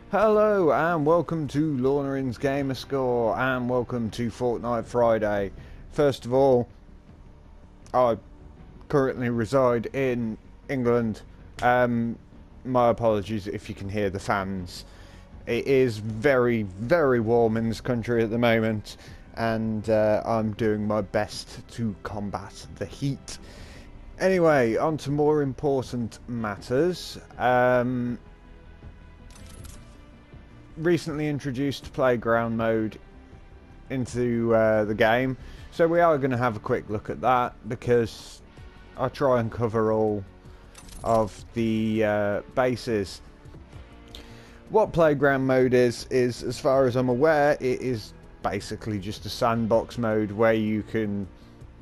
Hello and welcome to Launerin's Gamer Score and welcome to Fortnite Friday. First of all, I currently reside in England. My apologies if you can hear the fans. It is very, very warm in this country at the moment, and I'm doing my best to combat the heat. Anyway, on to more important matters. Recently introduced playground mode into the game, so we are going to have a quick look at that because I try and cover all of the bases. What playground mode is as far as I'm aware, it is basically just a sandbox mode where you can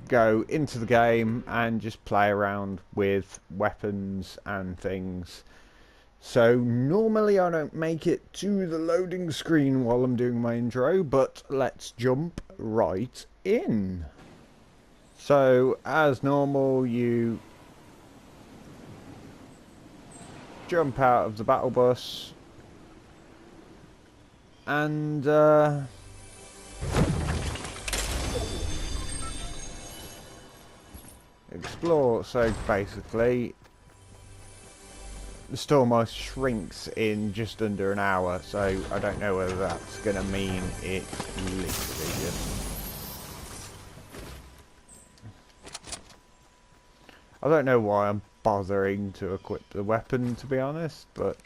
go into the game and just play around with weapons and things. So normally I don't make it to the loading screen while I'm doing my intro, but let's jump right in. So as normal, you jump out of the battle bus and explore. So basically the storm ice shrinks in just under an hour, so I don't know whether that's going to mean it literally just... I don't know why I'm bothering to equip the weapon, to be honest, but...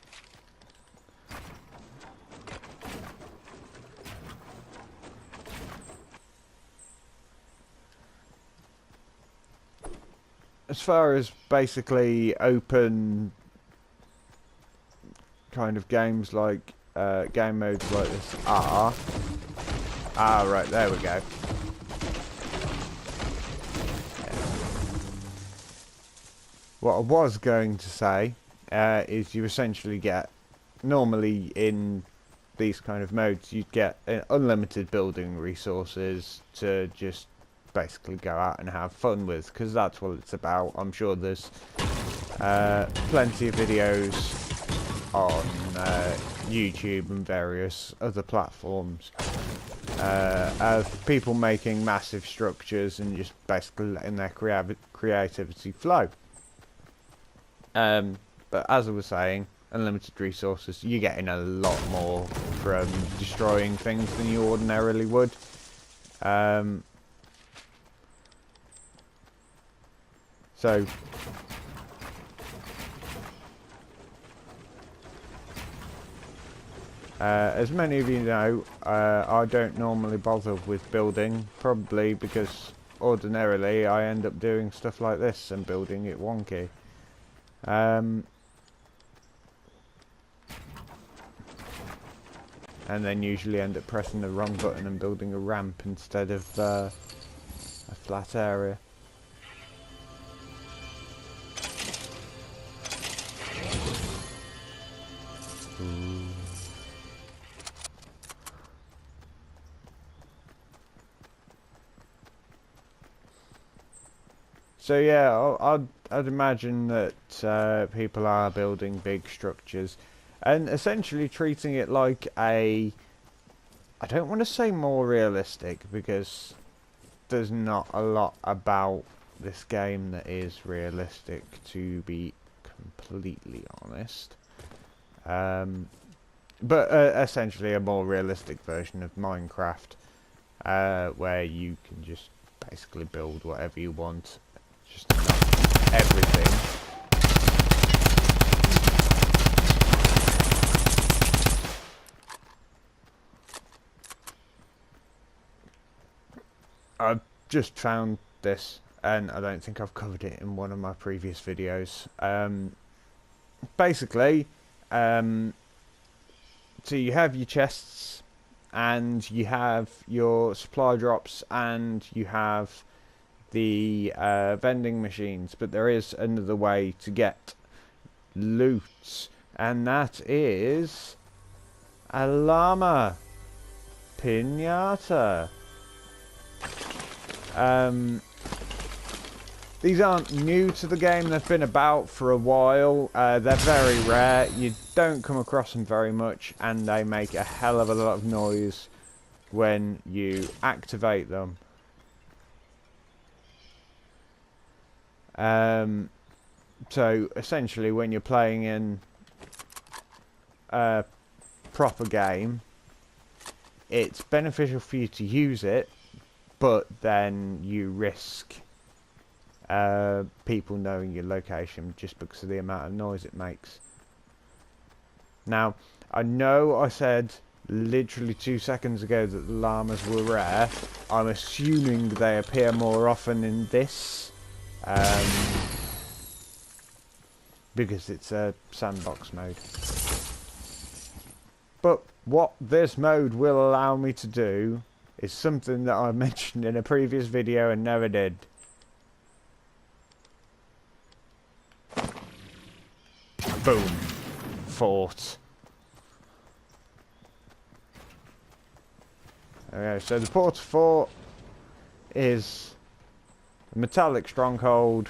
as far as basically open kind of games like game modes like this are right, there we go. What I was going to say is you essentially get, normally in these kind of modes, you get unlimited building resources to just basically go out and have fun with, because that's what it's about. I'm sure there's plenty of videos on YouTube and various other platforms of people making massive structures and just basically letting their creativity flow. But as I was saying, unlimited resources, you're getting a lot more from destroying things than you ordinarily would. So as many of you know, I don't normally bother with building, probably because ordinarily I end up doing stuff like this and building it wonky. And then usually end up pressing the wrong button and building a ramp instead of a flat area. So yeah, I'd imagine that people are building big structures and essentially treating it like a, I don't want to say more realistic, because there's not a lot about this game that is realistic, to be completely honest. But essentially a more realistic version of Minecraft, where you can just basically build whatever you want. Just everything. I've just found this, and I don't think I've covered it in one of my previous videos. Basically, so you have your chests, and you have your supply drops, and you have the vending machines, but there is another way to get loot, and that is a llama pinata. These aren't new to the game, they've been about for a while. They're very rare, you don't come across them very much, and they make a hell of a lot of noise when you activate them. So essentially when you're playing in a proper game, it's beneficial for you to use it, but then you risk people knowing your location just because of the amount of noise it makes. Now, I know I said literally 2 seconds ago that the llamas were rare. I'm assuming they appear more often in this, because it's a sandbox mode. But what this mode will allow me to do is something that I mentioned in a previous video and never did. Boom. Fort. Okay, so the Porter Fort is a metallic stronghold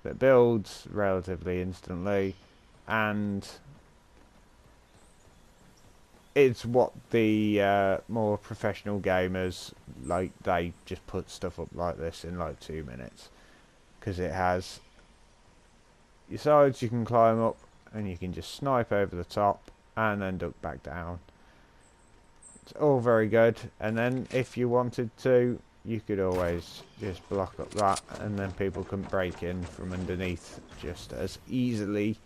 that builds relatively instantly, and it's what the more professional gamers like. They just put stuff up like this in like 2 minutes, because it has your sides you can climb up, and you can just snipe over the top and then duck back down. It's all very good, and then if you wanted to, you could always just block up that, and then people can break in from underneath just as easily,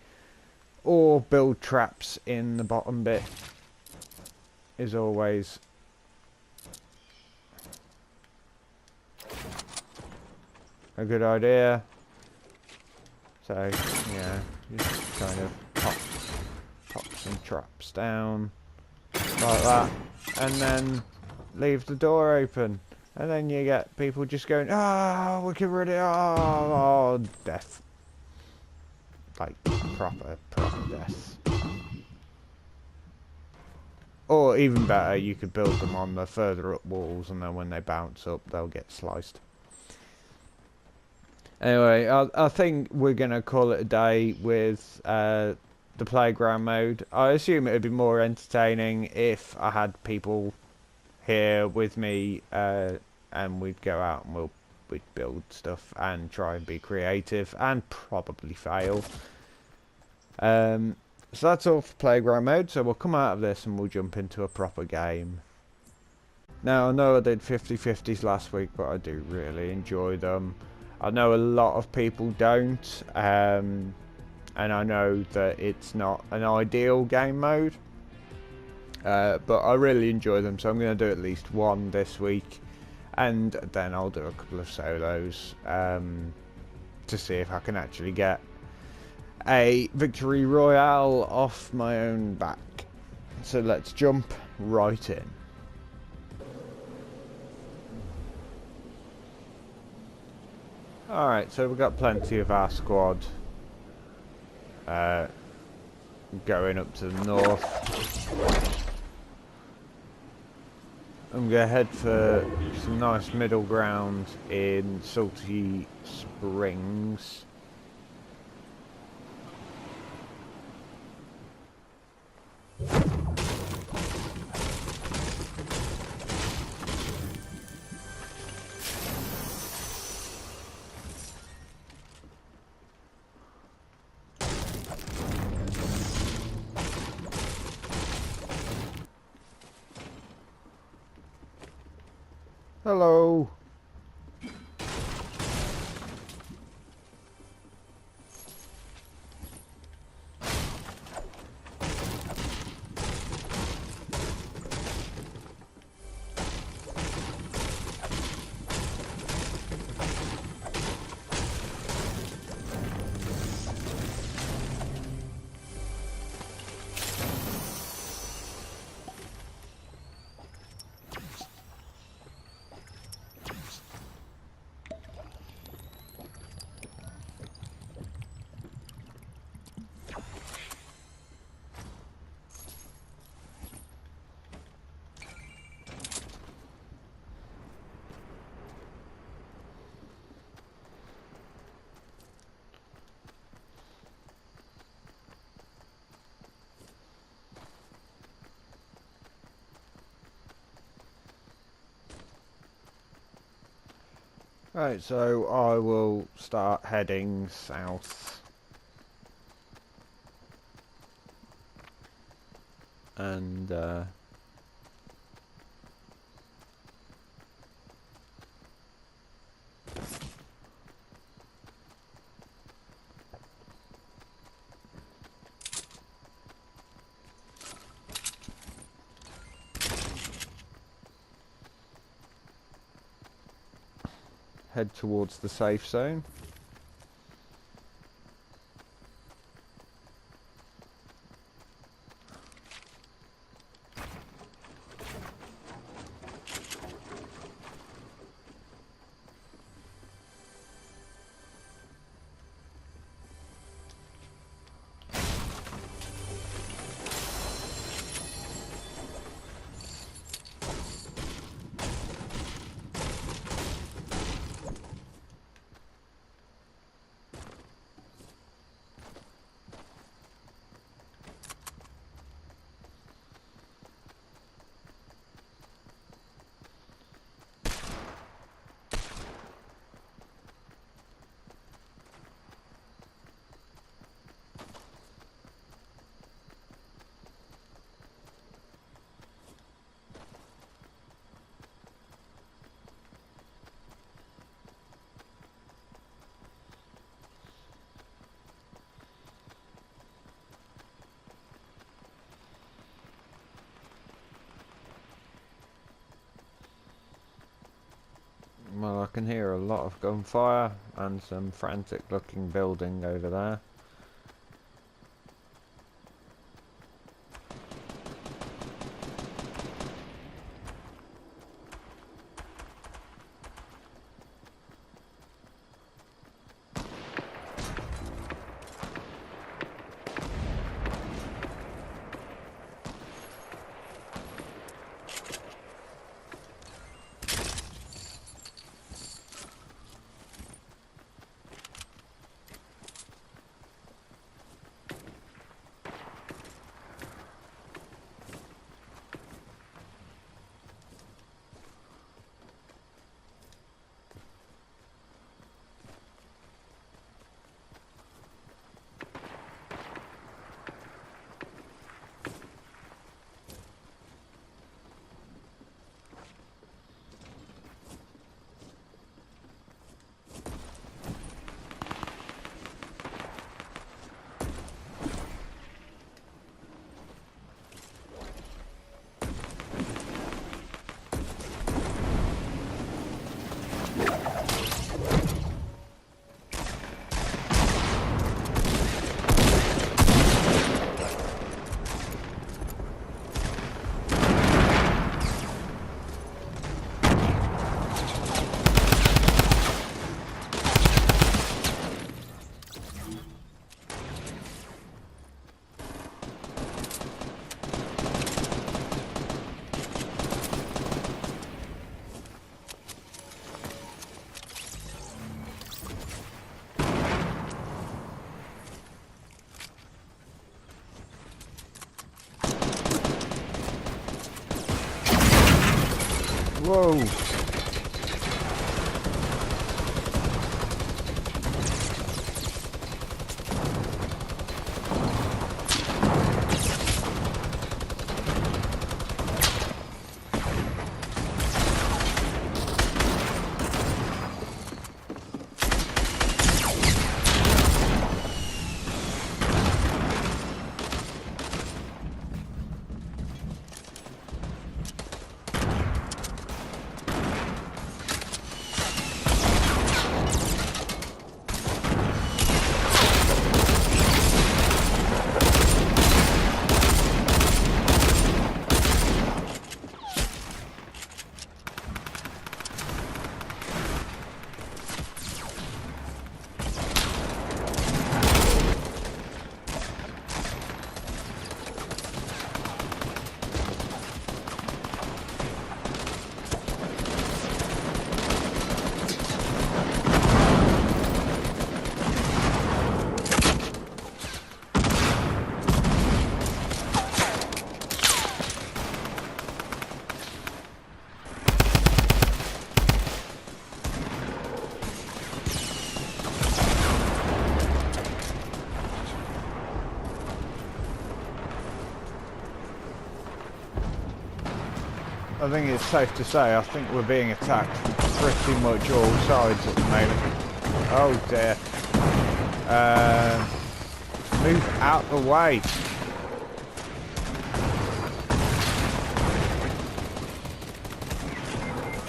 or build traps in the bottom bit is always a good idea. So yeah, just kind of pop some traps down like that, and then leave the door open, and then you get people just going, "Ah, we can really, oh, death." Like proper death. Or even better, you could build them on the further up walls, and then when they bounce up, they'll get sliced. Anyway, I think we're going to call it a day with the playground mode. I assume it would be more entertaining if I had people here with me, and we'd go out and we'd build stuff and try and be creative and probably fail. So that's all for playground mode, so we'll come out of this and we'll jump into a proper game. Now, I know I did 50/50s last week, but I do really enjoy them. I know a lot of people don't, and I know that it's not an ideal game mode, but I really enjoy them, so I'm going to do at least one this week, and then I'll do a couple of solos to see if I can actually get a victory royale off my own back. So let's jump right in. Alright, so we've got plenty of our squad going up to the north. I'm going to head for some nice middle ground in Salty Springs. Hello. Right, so I will start heading south. And head towards the safe zone. Well, I can hear a lot of gunfire and some frantic looking building over there. Whoa! I think it's safe to say I think we're being attacked from pretty much all sides at the moment. Oh dear. Move out the way.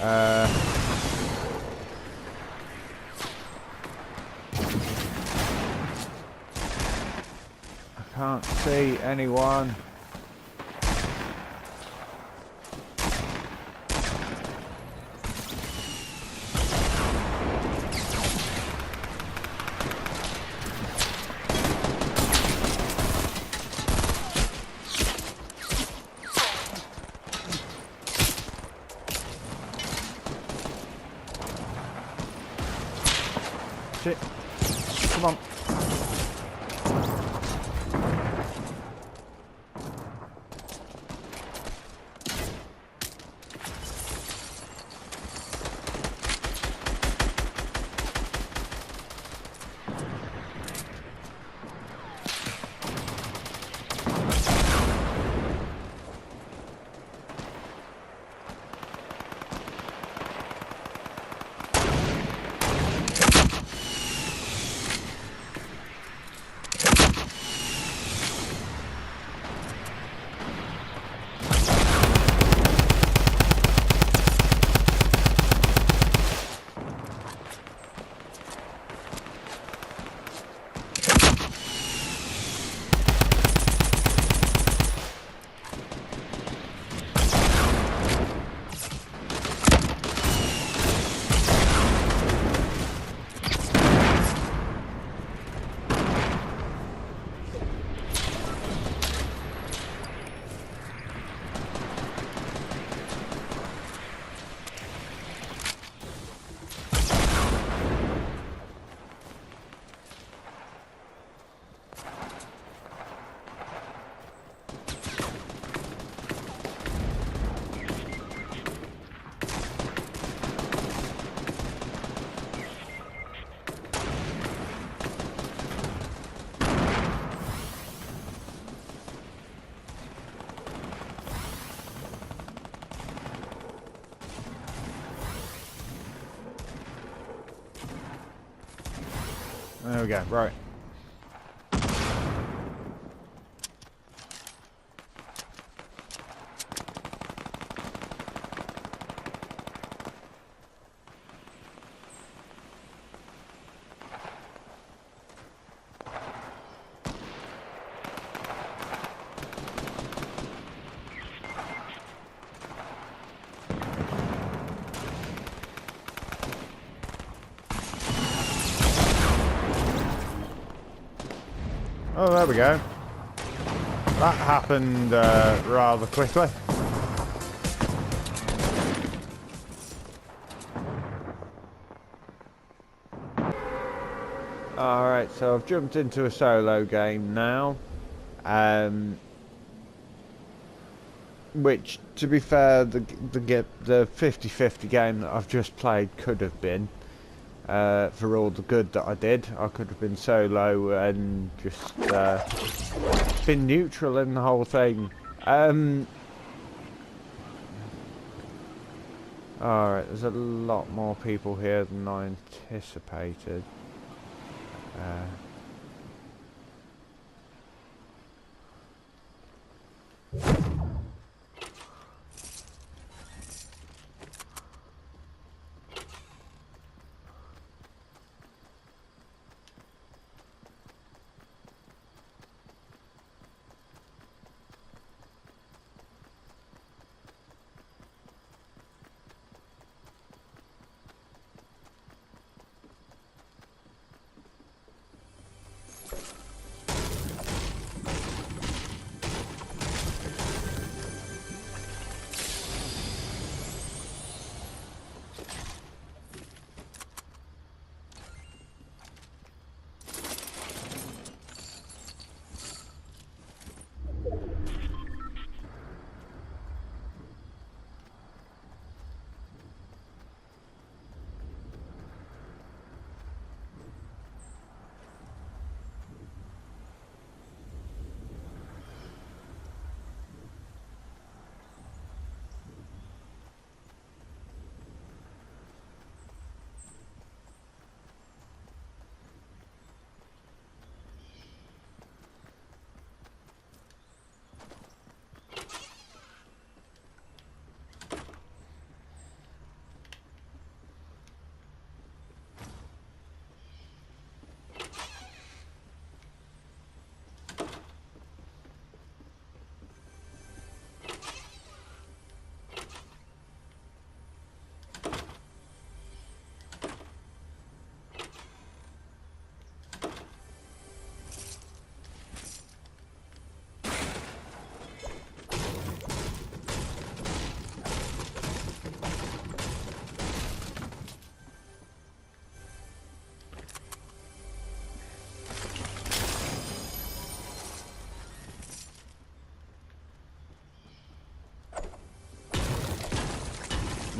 I can't see anyone. Shit. Come on. There we go, right. Oh, there we go. That happened rather quickly. Alright, so I've jumped into a solo game now. Which, to be fair, the 50-50 game that I've just played could have been. For all the good that I did, I could have been solo and just been neutral in the whole thing. Alright, there's a lot more people here than I anticipated.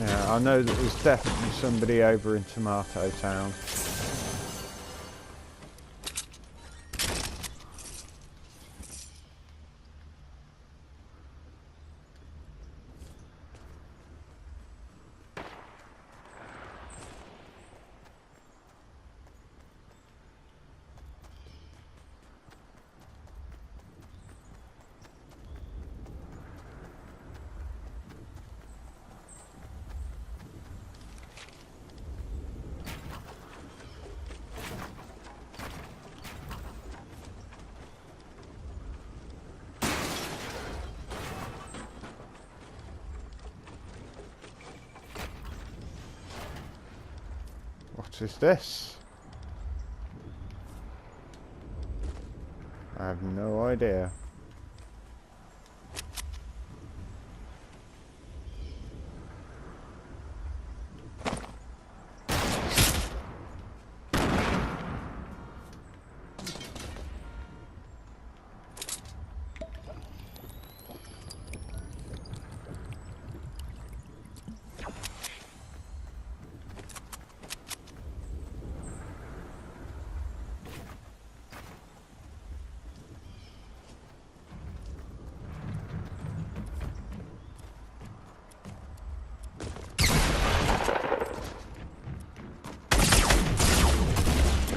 Yeah, I know that there's definitely somebody over in Tomato Town. What is this? I have no idea.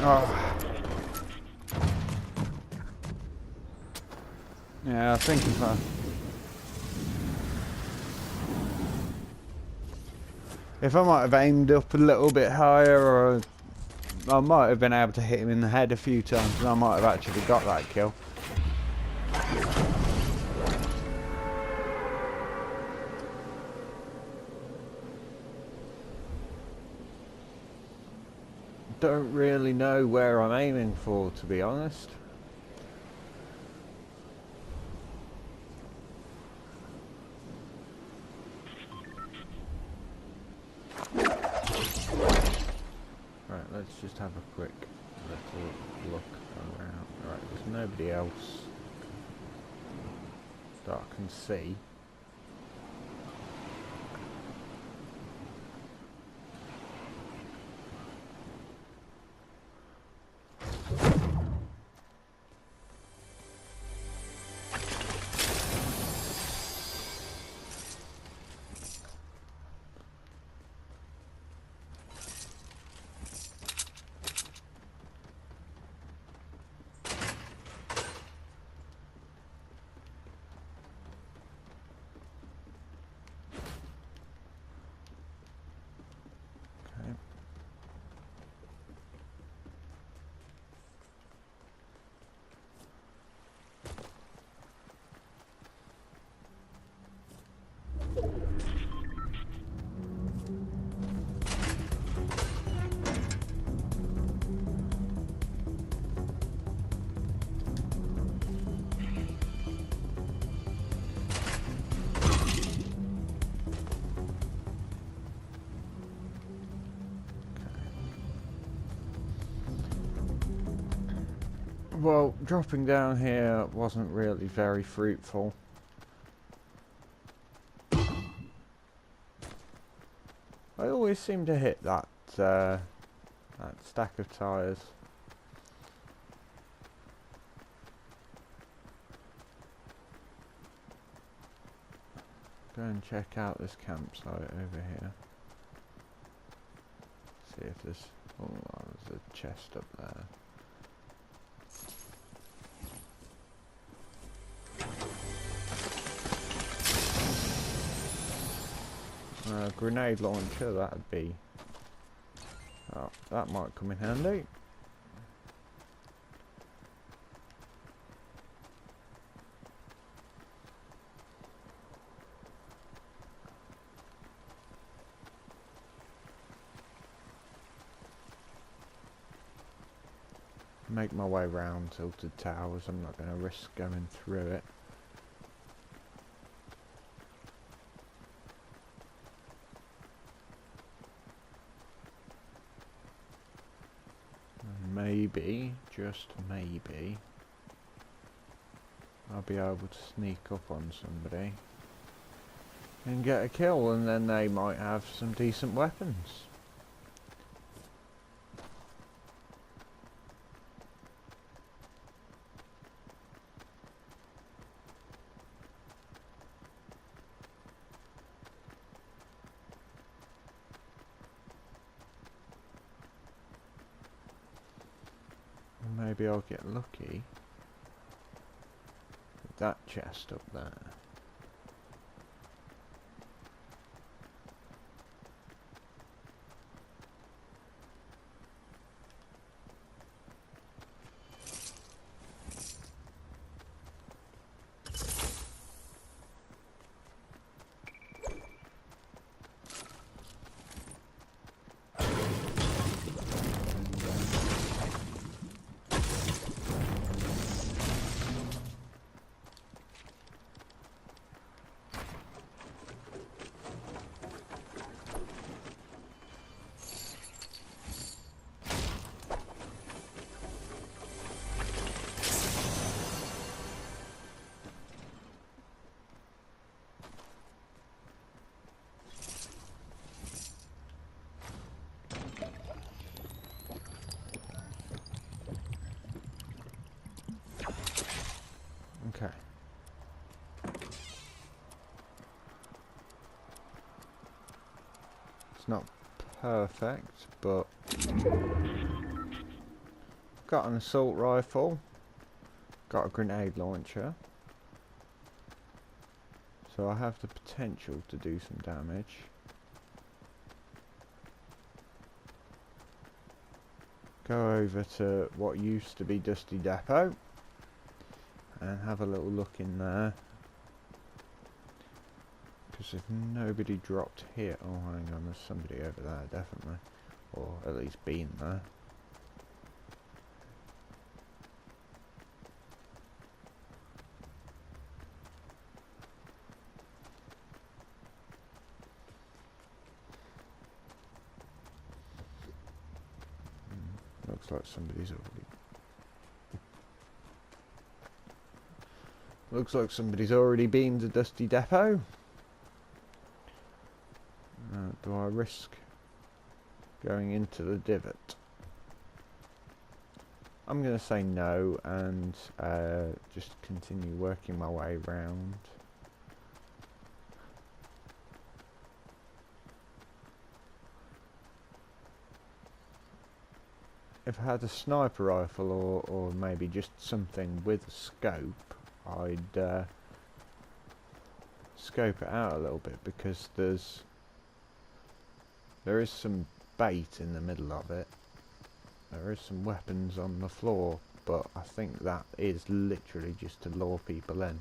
Oh. Yeah, I think if I might have aimed up a little bit higher, or I might have been able to hit him in the head a few times, and I might have actually got that kill. Don't really know where I'm aiming for, to be honest. Right, let's just have a quick little look around. Right, there's nobody else that I can see. Well, dropping down here wasn't really very fruitful. I always seem to hit that stack of tyres. Go and check out this campsite over here. See if there's... oh, there's a chest up there. Grenade launcher, that'd be... oh, that might come in handy. Make my way round Tilted Towers, I'm not going to risk going through it. Maybe, just maybe, I'll be able to sneak up on somebody. and get a kill, and then they might have some decent weapons. Maybe I'll get lucky with that chest up there. Okay. It's not perfect, but got an assault rifle, got a grenade launcher, so I have the potential to do some damage. Go over to what used to be Dusty Depot and have a little look in there, because if nobody dropped here, oh hang on, there's somebody over there definitely, or at least been there. Looks like somebody's already. Looks like somebody's already been to Dusty Depot. Do I risk going into the divot? I'm going to say no and just continue working my way around. If I had a sniper rifle or maybe just something with a scope, I'd scope it out a little bit, because there is some bait in the middle of it. There is some weapons on the floor, but I think that is literally just to lure people in.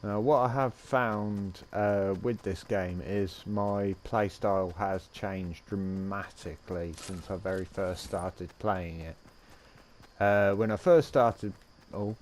Now what I have found with this game is my playstyle has changed dramatically since I very first started playing it. When I first started... Oh.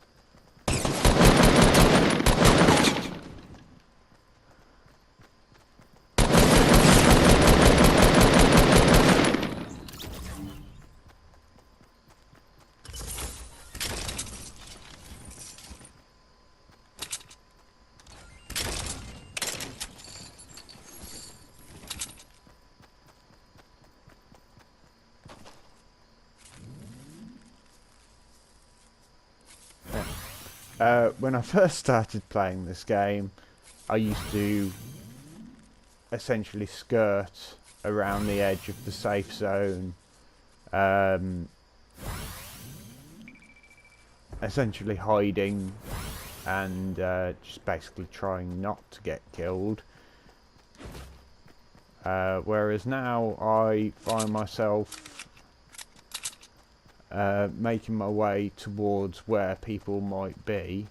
When I first started playing this game, I used to essentially skirt around the edge of the safe zone, essentially hiding and just basically trying not to get killed. Whereas now I find myself making my way towards where people might be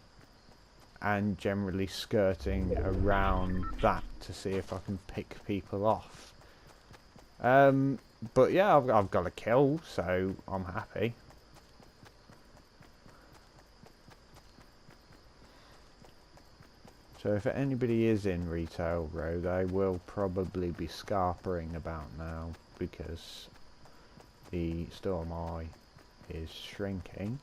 and generally skirting around that to see if I can pick people off. But yeah, I've got a kill, so I'm happy. So if anybody is in Retail Row, they will probably be scarpering about now, because the Storm Eye is shrinking.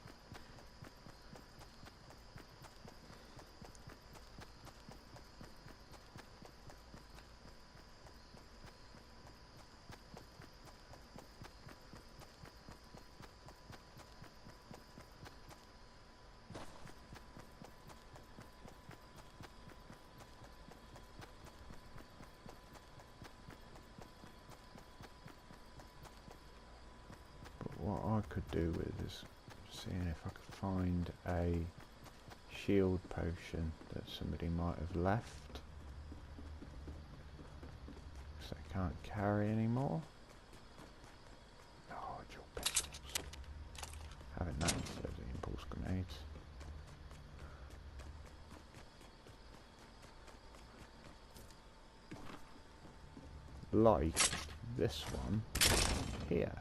What I could do with is seeing if I could find a shield potion that somebody might have left, because they can't carry anymore. Oh, your pistols. Having that instead of the impulse grenades. Like this one here.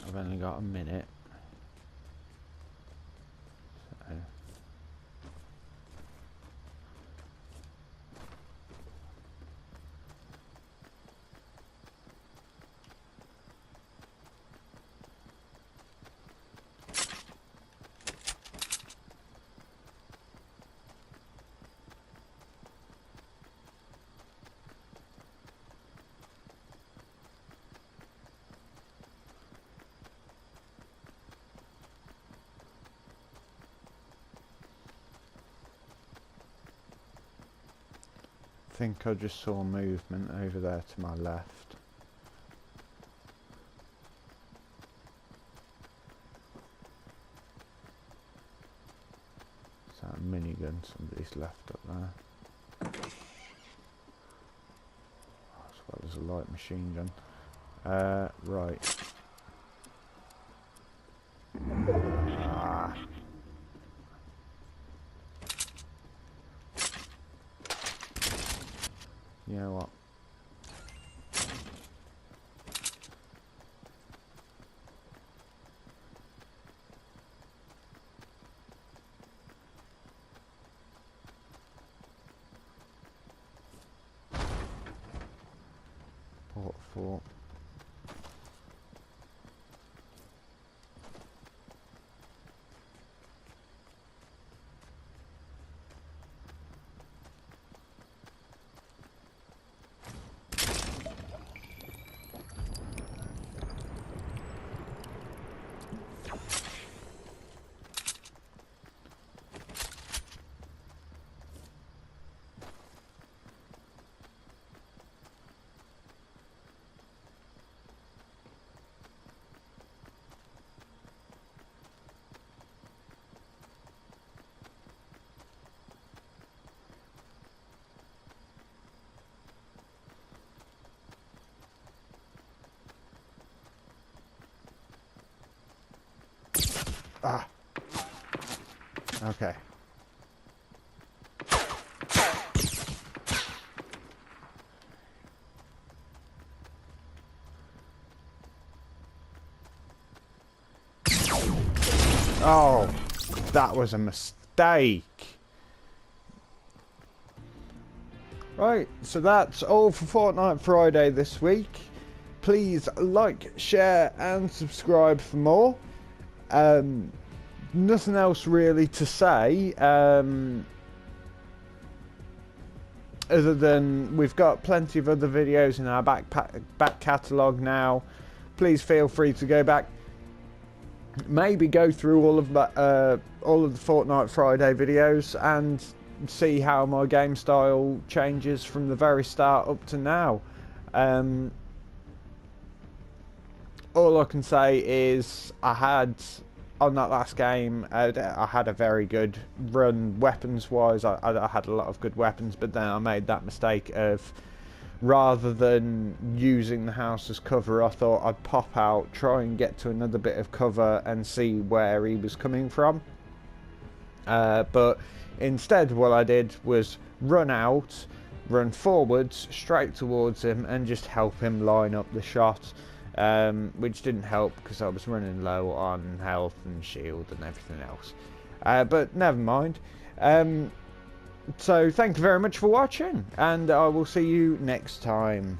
I've only got a minute. So. I think I just saw movement over there to my left. Is that a minigun somebody's left up there? As well as a light machine gun. Right. You know what? Port 4. Ah. Okay. Oh, that was a mistake. Right, so that's all for Fortnite Friday this week. Please like, share and subscribe for more. Nothing else really to say, other than we've got plenty of other videos in our back catalogue now. Please feel free to go back, maybe go through all of the Fortnite Friday videos and see how my game style changes from the very start up to now. All I can say is I had, on that last game, I had a very good run weapons wise. I had a lot of good weapons, but then I made that mistake of, rather than using the house as cover, I thought I'd pop out, try and get to another bit of cover and see where he was coming from. But instead what I did was run out, run forwards straight towards him and just help him line up the shot. Which didn't help because I was running low on health and shield and everything else. But never mind. So thank you very much for watching, and I will see you next time.